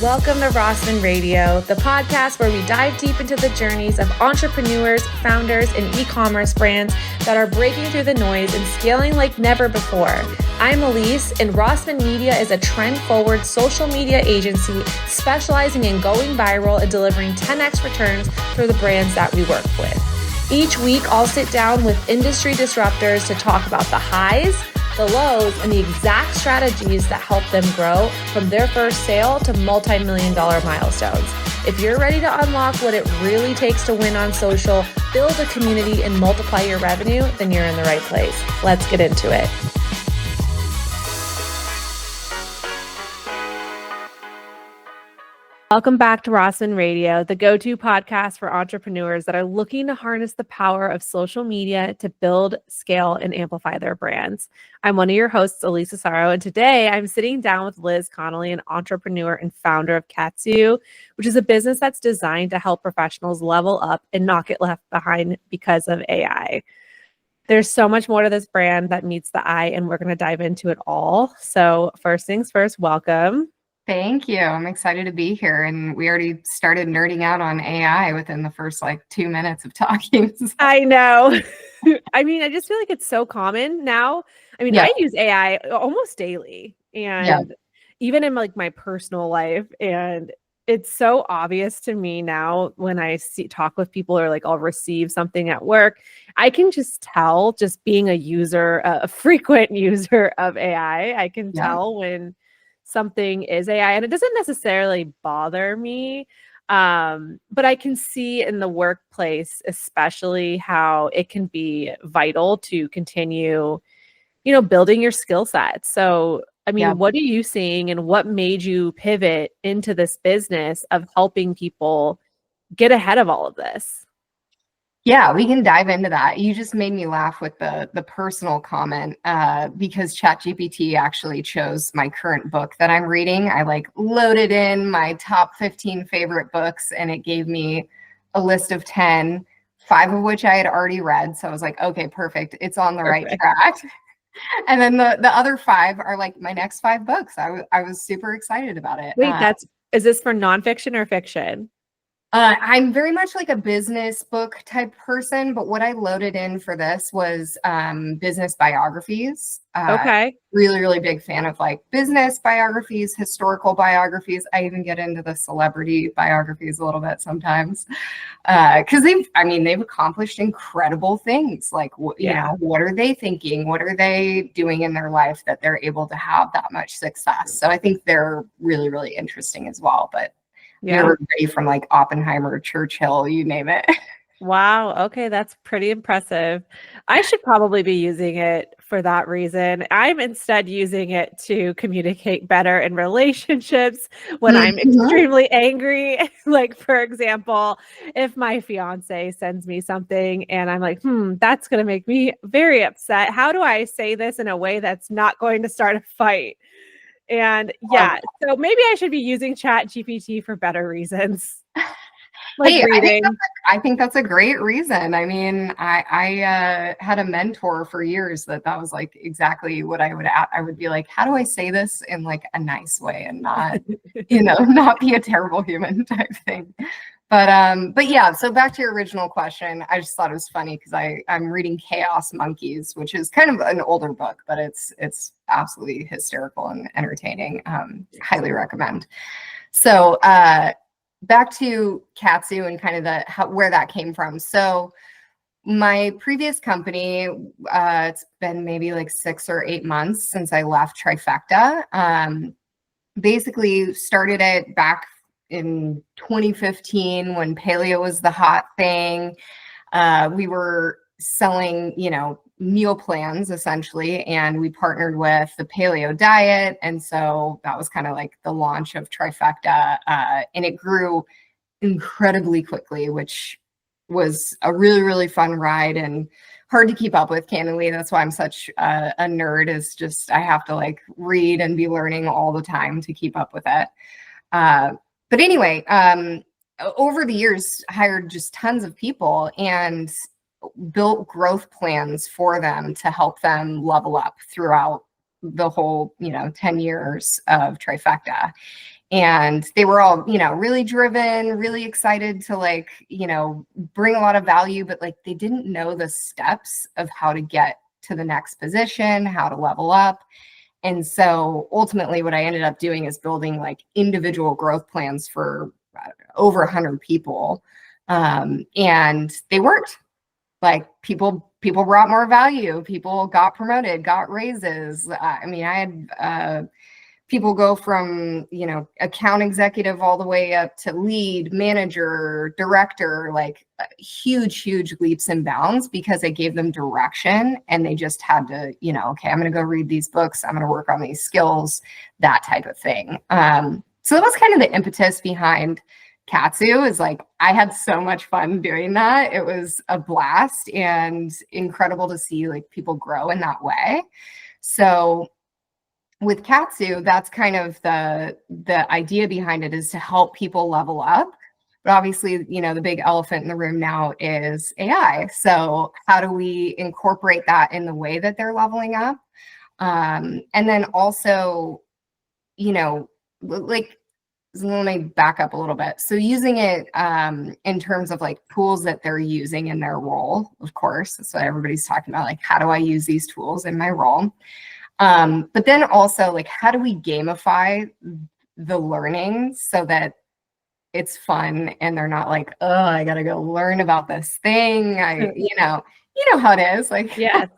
Welcome to Rossman Radio, the podcast where we dive deep into the journeys of entrepreneurs, founders, and e-commerce brands that are breaking through the noise and scaling like never before. I'm Elise, and Rossman Media is a trend-forward social media agency specializing in going viral and delivering 10x returns for the brands that we work with. Each week, I'll sit down with industry disruptors to talk about the highs, the lows, and the exact strategies that help them grow from their first sale to multi-million-dollar milestones. If you're ready to unlock what it really takes to win on social, build a community, and multiply your revenue, then you're in the right place. Let's get into it. Welcome back to Rossman Radio, the go-to podcast for entrepreneurs that are looking to harness the power of social media to build, scale, and amplify their brands. I'm one of your hosts, Elise Cesaro, and today I'm sitting down with Liz Connolly, an entrepreneur and founder of Katsu, which is a business that's designed to help professionals level up and not get left behind because of AI. There's so much more to this brand that meets the eye, and we're going to dive into it all. So first things first, welcome. Thank you. I'm excited to be here. And we already started nerding out on AI within the first 2 minutes of talking. I know. I mean, I just feel like it's so common now. I mean, I use AI almost daily and even in my personal life. And it's so obvious to me now when I talk with people or I'll receive something at work. I can just tell, just being a user, a frequent user of AI, I can tell when something is AI, and it doesn't necessarily bother me. But I can see in the workplace, especially, how it can be vital to continue, building your skill set. So, I mean, what are you seeing, and what made you pivot into this business of helping people get ahead of all of this? Yeah, we can dive into that. You just made me laugh with the personal comment because ChatGPT actually chose my current book that I'm reading. I loaded in my top 15 favorite books, and it gave me a list of 10, 5 of which I had already read. So I was like, okay, perfect. It's on the right track. And then the other 5 are my next 5 books. I was super excited about it. Wait, is this for nonfiction or fiction? I'm very much a business book type person, but what I loaded in for this was business biographies. Okay. Really, really big fan of business biographies, historical biographies. I even get into the celebrity biographies a little bit sometimes because they've accomplished incredible things. What are they thinking? What are they doing in their life that they're able to have that much success? So I think they're really, really interesting as well. But everybody from Oppenheimer, Churchill, you name it. Wow. Okay. That's pretty impressive. I should probably be using it for that reason. I'm instead using it to communicate better in relationships when I'm extremely angry. For example, if my fiance sends me something and I'm like, that's going to make me very upset. How do I say this in a way that's not going to start a fight? And so maybe I should be using ChatGPT for better reasons. Reading. I think that's a great reason. I mean, I had a mentor for years that was exactly what I would be like, how do I say this in a nice way and not, not be a terrible human type thing. But yeah, so back to your original question, I just thought it was funny because I'm reading Chaos Monkeys, which is kind of an older book, but it's absolutely hysterical and entertaining. Highly recommend. So back to Katsu and kind of where that came from. So my previous company, it's been maybe 6 or 8 months since I left Trifecta. Basically started it back in 2015 when paleo was the hot thing. We were selling, meal plans essentially, and we partnered with the paleo diet. And so that was kind of the launch of Trifecta. And it grew incredibly quickly, which was a really, really fun ride and hard to keep up with, candidly. That's why I'm such a nerd, is just I have to read and be learning all the time to keep up with it. But anyway, over the years, hired just tons of people and built growth plans for them to help them level up throughout the whole, 10 years of Trifecta. And they were all, really driven, really excited to like, bring a lot of value, but like they didn't know the steps of how to get to the next position, how to level up. And so ultimately what I ended up doing is building like individual growth plans for over 100 people. And they worked. Like people brought more value, people got promoted, got raises. I mean, I had people go from, account executive all the way up to lead, manager, director, like huge leaps and bounds because I gave them direction and they just had to, okay, I'm going to go read these books. I'm going to work on these skills, that type of thing. So that was kind of the impetus behind Katsu. Is like, I had so much fun doing that. It was a blast and incredible to see like people grow in that way. So with Katsu, that's kind of the idea behind it, is to help people level up. But obviously, the big elephant in the room now is AI. So how do we incorporate that in the way that they're leveling up? And then also, like, so let me back up a little bit. So using it in terms of like tools that they're using in their role, of course, that's what everybody's talking about. Like, how do I use these tools in my role? But then also like, how do we gamify the learning so that it's fun and they're not like, oh, I gotta go learn about this thing. You know how it is. Like, yes,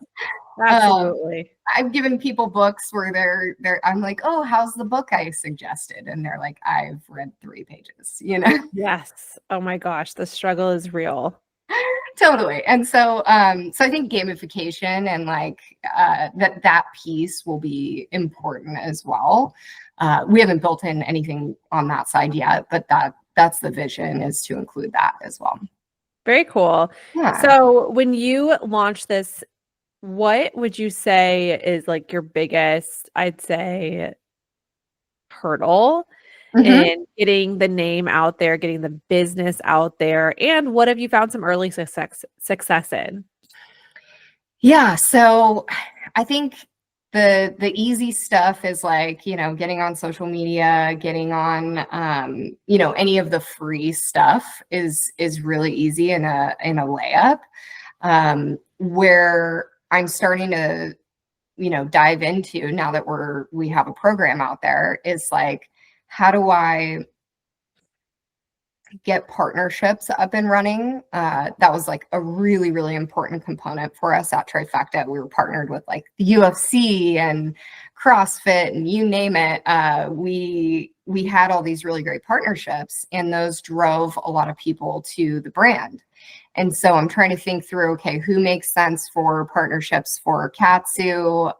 absolutely. I've given people books where I'm like, oh, how's the book I suggested? And they're like, I've read 3 pages, Yes. Oh my gosh, the struggle is real. Totally. And so I think gamification and like that piece will be important as well. We haven't built in anything on that side yet, but that's the vision, is to include that as well. Very cool. Yeah. So when you launch this, what would you say is like your biggest, I'd say, hurdle in getting the name out there, getting the business out there? And what have you found some early success in? Yeah. So I think the easy stuff is like, getting on social media, getting on, any of the free stuff is really easy in a layup. Where I'm starting to, dive into now that we have a program out there is like, how do I get partnerships up and running? That was like a really, really important component for us at Trifecta. We were partnered with like the UFC and CrossFit and you name it. We had all these really great partnerships, and those drove a lot of people to the brand. And so I'm trying to think through, okay, who makes sense for partnerships for Katsu?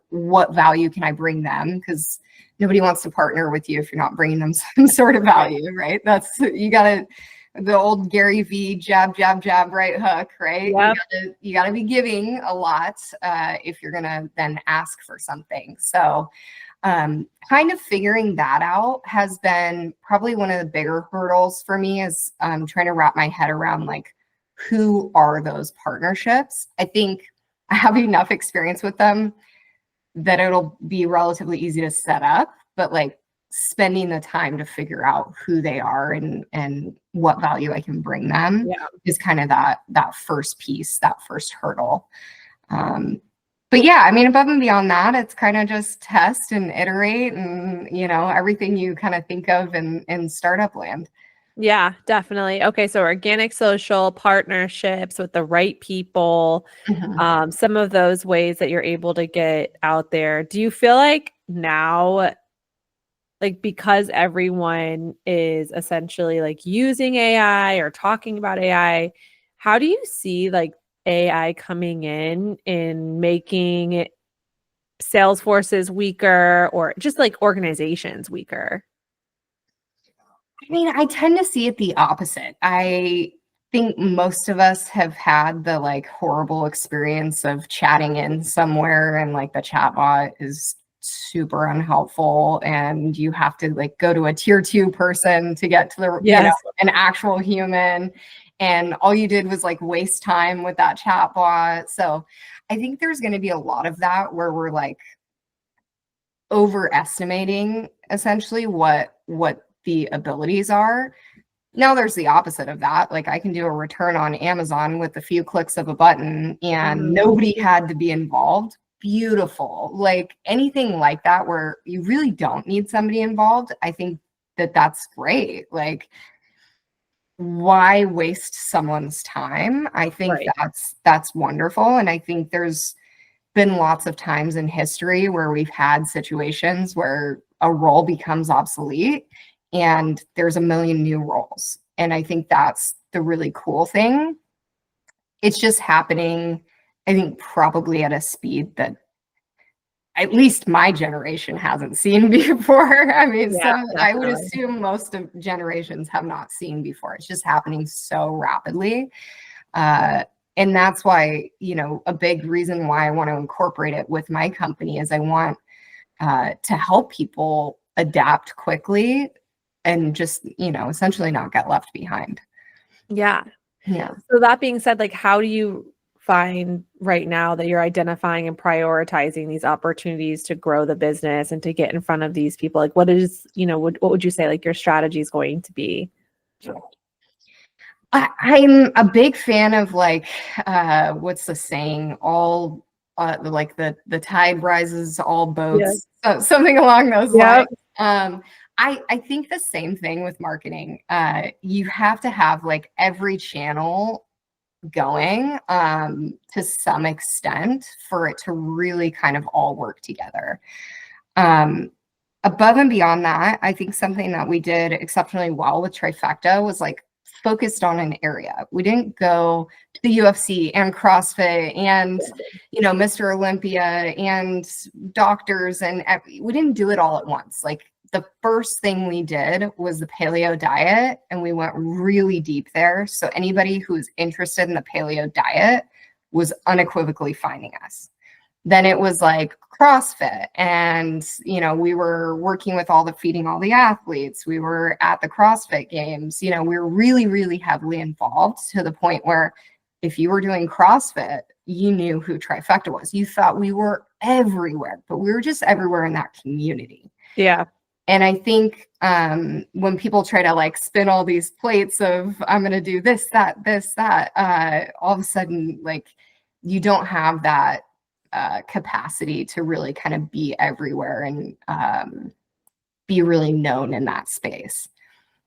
What value can I bring them? Because nobody wants to partner with you if you're not bringing them some sort of value, right? The old Gary V, jab, jab, jab, right hook, right? Yep. You gotta be giving a lot if you're gonna then ask for something. So kind of figuring that out has been probably one of the bigger hurdles for me, is trying to wrap my head around like, who are those partnerships? I think I have enough experience with them that it'll be relatively easy to set up, but like spending the time to figure out who they are and what value I can bring them is kind of that first piece, that first hurdle. But yeah, I mean, above and beyond that, it's kind of just test and iterate and, everything you kind of think of in startup land. Yeah, definitely. Okay, so organic social partnerships with the right people, some of those ways that you're able to get out there. Do you feel like now, like, because everyone is essentially like using AI or talking about AI, how do you see like AI coming in making sales forces weaker or just like organizations weaker? I mean, I tend to see it the opposite. I think most of us have had the like horrible experience of chatting in somewhere and like the chatbot is super unhelpful and you have to like go to a tier 2 person to get to the an actual human, and all you did was like waste time with that chatbot. So I think there's going to be a lot of that where we're like overestimating essentially what the abilities are. Now there's the opposite of that. Like I can do a return on Amazon with a few clicks of a button and nobody had to be involved. Beautiful. Like anything like that where you really don't need somebody involved. I think that that's great. Like why waste someone's time? I think that's wonderful. And I think there's been lots of times in history where we've had situations where a role becomes obsolete and there's a million new roles. And I think that's the really cool thing. It's just happening, I think, probably at a speed that at least my generation hasn't seen before. I mean, I would assume most of generations have not seen before. It's just happening so rapidly. And that's why, you know, a big reason why I want to incorporate it with my company is I want to help people adapt quickly and just, you know, essentially not get left behind. Yeah. Yeah. So that being said, like, how do you find right now that you're identifying and prioritizing these opportunities to grow the business and to get in front of these people? Like, what is, you know, what would you say like your strategy is going to be? I'm a big fan of like, what's the saying? All like the tide rises all boats, something along those lines. I think the same thing with marketing. You have to have like every channel going to some extent for it to really kind of all work together. Above and beyond that, I think something that we did exceptionally well with Trifecta was like focused on an area. We didn't go to the UFC and CrossFit and, you know, Mr. Olympia and doctors, and we didn't do it all at once. Like the first thing we did was the paleo diet, and we went really deep there. So anybody who's interested in the paleo diet was unequivocally finding us. Then it was like CrossFit, and, you know, we were working with feeding all the athletes. We were at the CrossFit games. You know, we were really, really heavily involved to the point where if you were doing CrossFit, you knew who Trifecta was. You thought we were everywhere, but we were just everywhere in that community. Yeah. And I think when people try to like spin all these plates of I'm going to do this, that, all of a sudden, like you don't have that capacity to really kind of be everywhere and be really known in that space.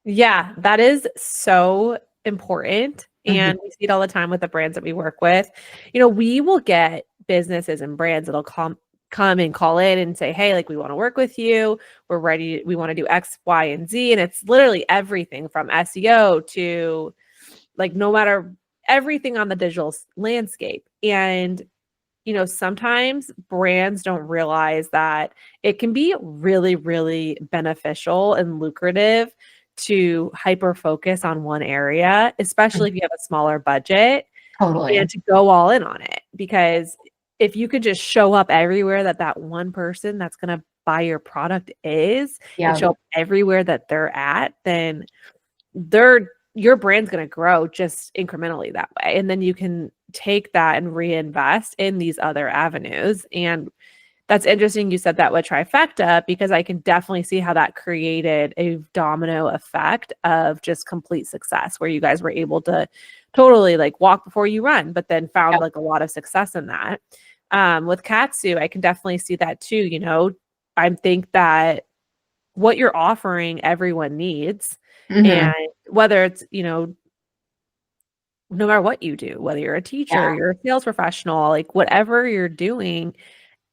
Yeah, that is so important. And we see it all the time with the brands that we work with. You know, we will get businesses and brands that'll come and call in and say, hey, like we want to work with you. We're ready. We want to do X, Y, and Z. And it's literally everything from SEO to like no matter everything on the digital landscape. And you know, sometimes brands don't realize that it can be really, really beneficial and lucrative to hyper focus on one area, especially if you have a smaller budget. Totally. And to go all in on it. Because if you could just show up everywhere that one person that's going to buy your product is and show up everywhere that they're at, then your brand's going to grow just incrementally that way. And then you can take that and reinvest in these other avenues. And that's interesting you said that with Trifecta, because I can definitely see how that created a domino effect of just complete success where you guys were able to totally like walk before you run, but then found like a lot of success in that. With Katsu, I can definitely see that too. You know, I think that what you're offering everyone needs. And whether it's, you know, no matter what you do, whether you're a teacher, you're a sales professional, like whatever you're doing,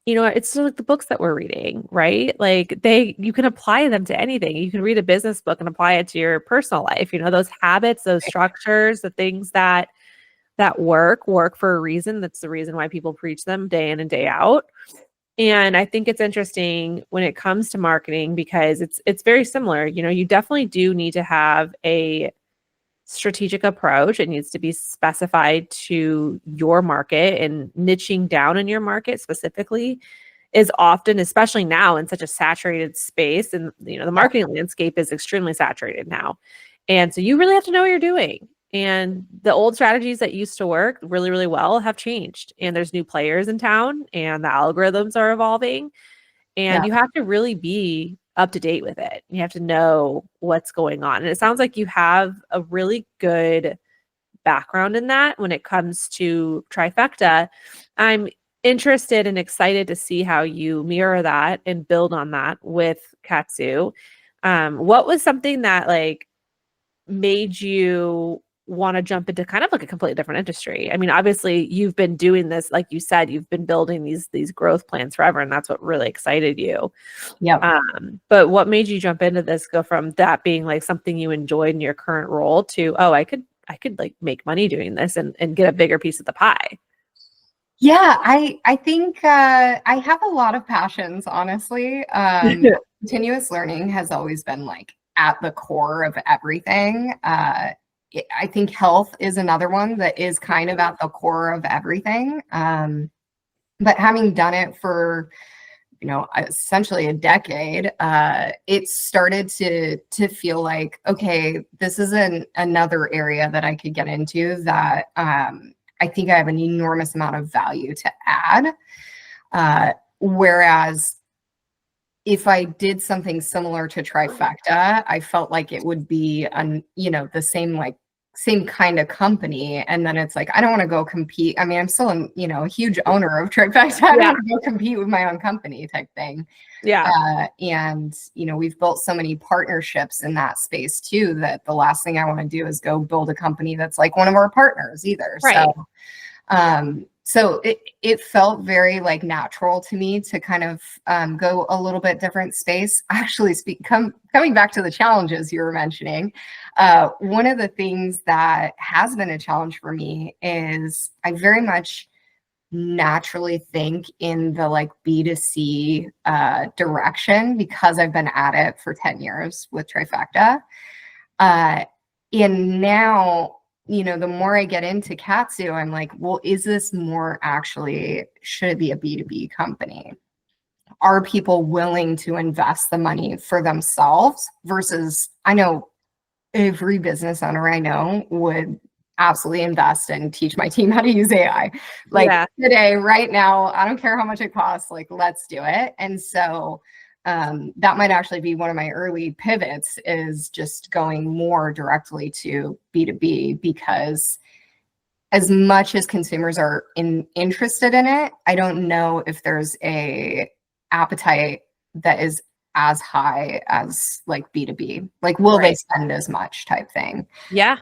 you know, it's still like the books that we're reading, right? Like you can apply them to anything. You can read a business book and apply it to your personal life. You know, those habits, those structures, the things that work for a reason. That's the reason why people preach them day in and day out. And I think it's interesting when it comes to marketing because it's very similar. You know, you definitely do need to have a strategic approach. It needs to be specified to your market, and niching down in your market specifically is often, especially now in such a saturated space, and you know, the marketing landscape is extremely saturated now. And so you really have to know what you're doing. And the old strategies that used to work really, really well have changed. And there's new players in town and the algorithms are evolving. and you have to really be up to date with it. You have to know what's going on. And it sounds like you have a really good background in that when it comes to Trifecta. I'm interested and excited to see how you mirror that and build on that with Katsu. What was something that like made you want to jump into kind of like a completely different industry? I mean, obviously you've been doing this, like you said, you've been building these growth plans forever, and that's what really excited you. Yep. But what made you jump into this, go from that being like something you enjoyed in your current role to, oh, I could like make money doing this and get a bigger piece of the pie? Yeah, I think I have a lot of passions, honestly. Continuous learning has always been like at the core of everything. I think health is another one that is kind of at the core of everything. But having done it for, essentially a decade, it started to feel like, okay, this is another area that I could get into that I think I have an enormous amount of value to add. Whereas if I did something similar to Trifecta, I felt like it would be the same kind of company. And then it's like, I don't want to go compete. I mean, I'm still a huge owner of Trifecta. I don't want to go compete with my own company type thing. Yeah. And we've built so many partnerships in that space too, that the last thing I want to do is go build a company that's like one of our partners either. Right. So it felt very like natural to me to kind of go a little bit different space. Actually, coming back to the challenges you were mentioning, one of the things that has been a challenge for me is I very much naturally think in the like B2C direction because I've been at it for 10 years with Trifecta. And now, the more I get into Katsu, I'm like, well, is this more actually, should it be a B2B company? Are people willing to invest the money for themselves versus, I know every business owner I know would absolutely invest and teach my team how to use AI. Like today, right now, I don't care how much it costs, like, let's do it. And so that might actually be one of my early pivots, is just going more directly to B2B, because as much as consumers are interested in it, I don't know if there's a appetite that is as high as like B2B. Like, will they spend as much type thing? Yeah.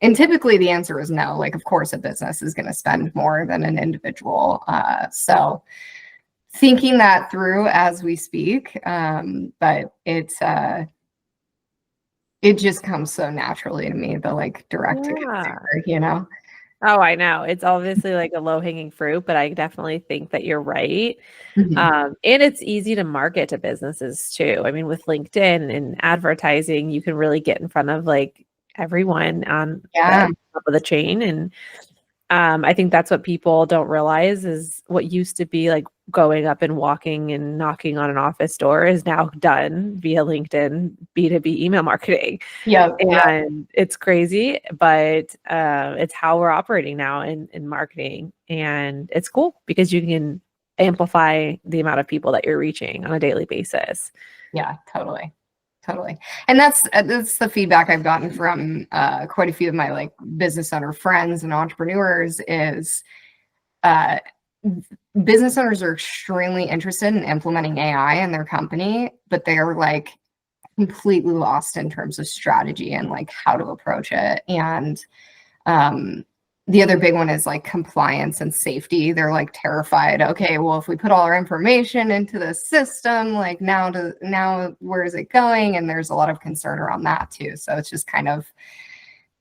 And typically the answer is no. Like, of course, a business is going to spend more than an individual. So thinking that through as we speak, but it just comes so naturally to me, the like direct to consumer, Oh, I know. It's obviously like a low-hanging fruit, but I definitely think that you're right. And it's easy to market to businesses too. I mean, with LinkedIn and advertising, you can really get in front of like everyone on the top of the chain. And I think that's what people don't realize is what used to be like going up and walking and knocking on an office door is now done via LinkedIn B2B email marketing. And it's crazy, but it's how we're operating now in marketing. And it's cool because you can amplify the amount of people that you're reaching on a daily basis. Yeah, totally. And that's the feedback I've gotten from quite a few of my like business owner friends and entrepreneurs is business owners are extremely interested in implementing AI in their company, but they're like completely lost in terms of strategy and like how to approach it. And the other big one is like compliance and safety. They're like terrified. Okay, well, if we put all our information into the system, like now where is it going? And there's a lot of concern around that too. So it's just kind of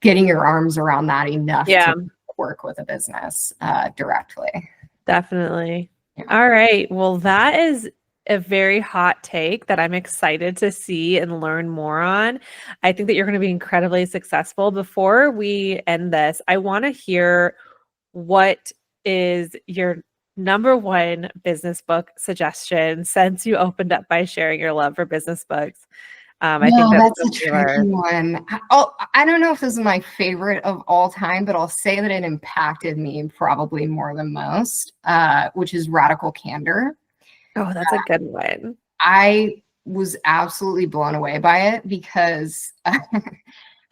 getting your arms around that enough to work with a business directly. Definitely. All right. Well, that is a very hot take that I'm excited to see and learn more on. I think that you're going to be incredibly successful. Before we end this, I want to hear what is your number one business book suggestion since you opened up by sharing your love for business books. I think that's a tricky one. I don't know if this is my favorite of all time, but I'll say that it impacted me probably more than most, which is Radical Candor. Oh, that's a good one. I was absolutely blown away by it because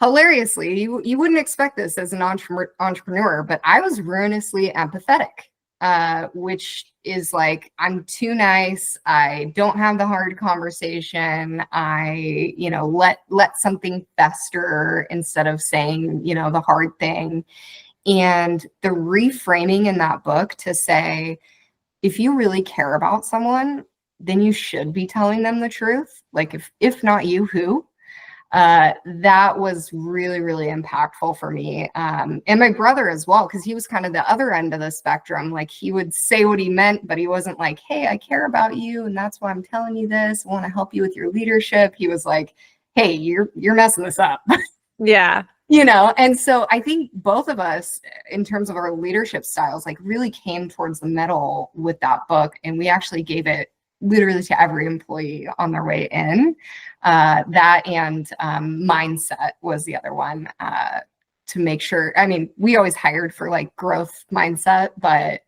hilariously, you wouldn't expect this as an entrepreneur, but I was ruinously empathetic, which is like, I'm too nice. I don't have the hard conversation. I, let something fester instead of saying, the hard thing. And the reframing in that book to say, if you really care about someone, then you should be telling them the truth. Like, if not you, who? That was really, really impactful for me. And my brother as well, because he was kind of the other end of the spectrum. Like, he would say what he meant, but he wasn't like, hey, I care about you, and that's why I'm telling you this. I want to help you with your leadership. He was like, hey, you're messing this up. Yeah. And so I think both of us, in terms of our leadership styles, like really came towards the middle with that book. And we actually gave it literally to every employee on their way in. That and mindset was the other one, to make sure. I mean, we always hired for like growth mindset, but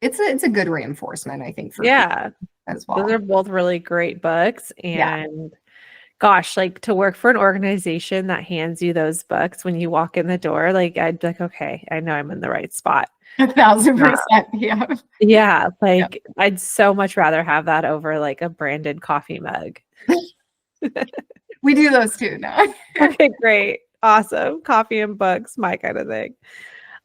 it's a good reinforcement, I think, for people as well. Those are both really great books. And gosh, like to work for an organization that hands you those books when you walk in the door, like I'd be like, okay, I know I'm in the right spot. 1,000%. Yeah. Yeah. Like I'd so much rather have that over like a branded coffee mug. We do those too now. Okay, great. Awesome. Coffee and books, my kind of thing.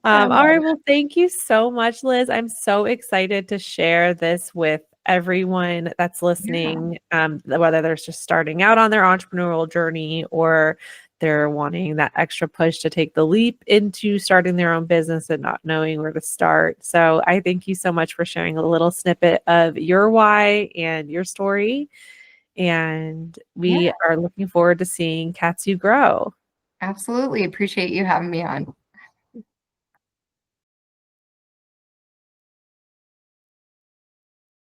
All right. Well, thank you so much, Liz. I'm so excited to share this with everyone that's listening, whether they're just starting out on their entrepreneurial journey or they're wanting that extra push to take the leap into starting their own business and not knowing where to start. So I thank you so much for sharing a little snippet of your why and your story. And we are looking forward to seeing Katsu grow. Absolutely. Appreciate you having me on.